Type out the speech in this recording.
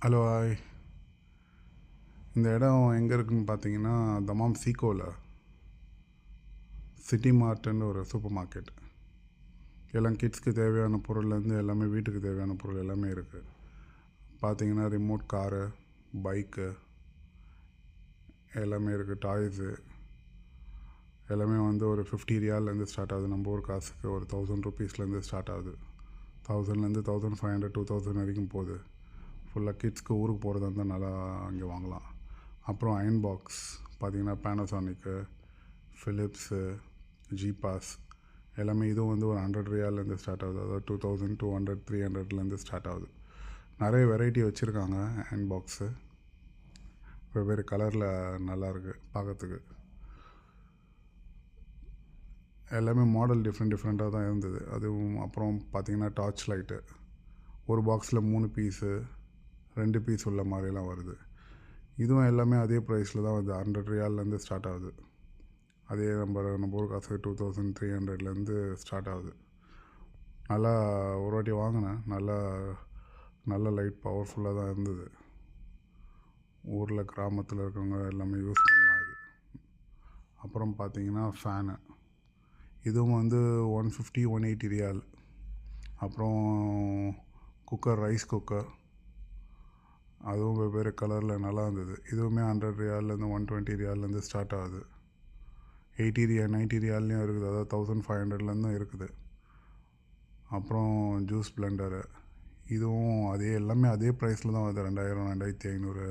Hello hi. இந்த இடம் எங்கே இருக்குதுன்னு பார்த்தீங்கன்னா தமாம் சீகோவில் சிட்டி மார்ட்டுன்னு ஒரு சூப்பர் மார்க்கெட். எல்லாம் கிட்ஸ்க்கு தேவையான பொருள்லேருந்து எல்லாமே வீட்டுக்கு தேவையான பொருள் எல்லாமே இருக்குது. பார்த்தீங்கன்னா ரிமோட் காரு, பைக்கு எல்லாமே இருக்குது. டாய்ஸு எல்லாமே வந்து ஒரு 50 ரியால்லேருந்து ஸ்டார்ட் ஆகுது. நம்ம ஊர் காசுக்கு ஒரு 1000 ருபீஸ்லேருந்து ஸ்டார்ட் ஆகுது. 1000லேருந்து 1500 2000 வரைக்கும் போகுது. ஃபுல்லாக கிட்ஸ்க்கு ஊருக்கு போகிறதா இருந்தால் நல்லா அங்கே வாங்கலாம். அப்புறம் அயன் பாக்ஸ் பார்த்திங்கன்னா பேனாசானிக்கு, ஃபிலிப்ஸு, ஜிபாஸ் எல்லாமே இதுவும் வந்து ஒரு 100 ரியால்லேருந்து ஸ்டார்ட் ஆகுது. அதாவது 2000 200 300லேருந்து ஸ்டார்ட் ஆகுது. நிறைய வெரைட்டி வச்சுருக்காங்க. அயன் பாக்ஸு வெவ்வேறு கலரில் நல்லாயிருக்கு பார்க்கறதுக்கு. எல்லாமே மாடல் டிஃப்ரெண்ட்டாக தான் இருந்தது. அதுவும் அப்புறம் பார்த்திங்கன்னா டார்ச் லைட்டு ஒரு பாக்ஸில் 3 பீஸு 2 பீஸ் உள்ள மாதிரிலாம் வருது. இதுவும் எல்லாமே அதே ப்ரைஸில் தான் வருது. 100 ரியால்லேருந்து ஸ்டார்ட் ஆகுது. அதே நம்ம ஊர் காசு 2300லேருந்து ஸ்டார்ட் ஆகுது. நல்லா ஒரு வாட்டி வாங்கினேன். நல்ல லைட் பவர்ஃபுல்லாக தான் இருந்தது. ஊரில் கிராமத்தில் இருக்கிறவங்க எல்லாமே யூஸ் பண்ணலாம் இது. அப்புறம் பார்த்திங்கன்னா ஃபேனு இதுவும் வந்து 150 180 ரியால். அப்புறம் குக்கர், ரைஸ் குக்கர் அதுவும் வெவ்வேறு கலரில் நல்லா இருந்தது. இதுவுமே 100 ரியால்லேருந்து 120 ரியால்லேருந்து ஸ்டார்ட் ஆகுது. 80 ரியால் 90 ரியால்லையும் இருக்குது. அதாவது 1500லேருந்தும் இருக்குது. அப்புறம் ஜூஸ் பிளெண்டரு இதுவும் எல்லாமே அதே ப்ரைஸில் தான் வருது. 2000 2500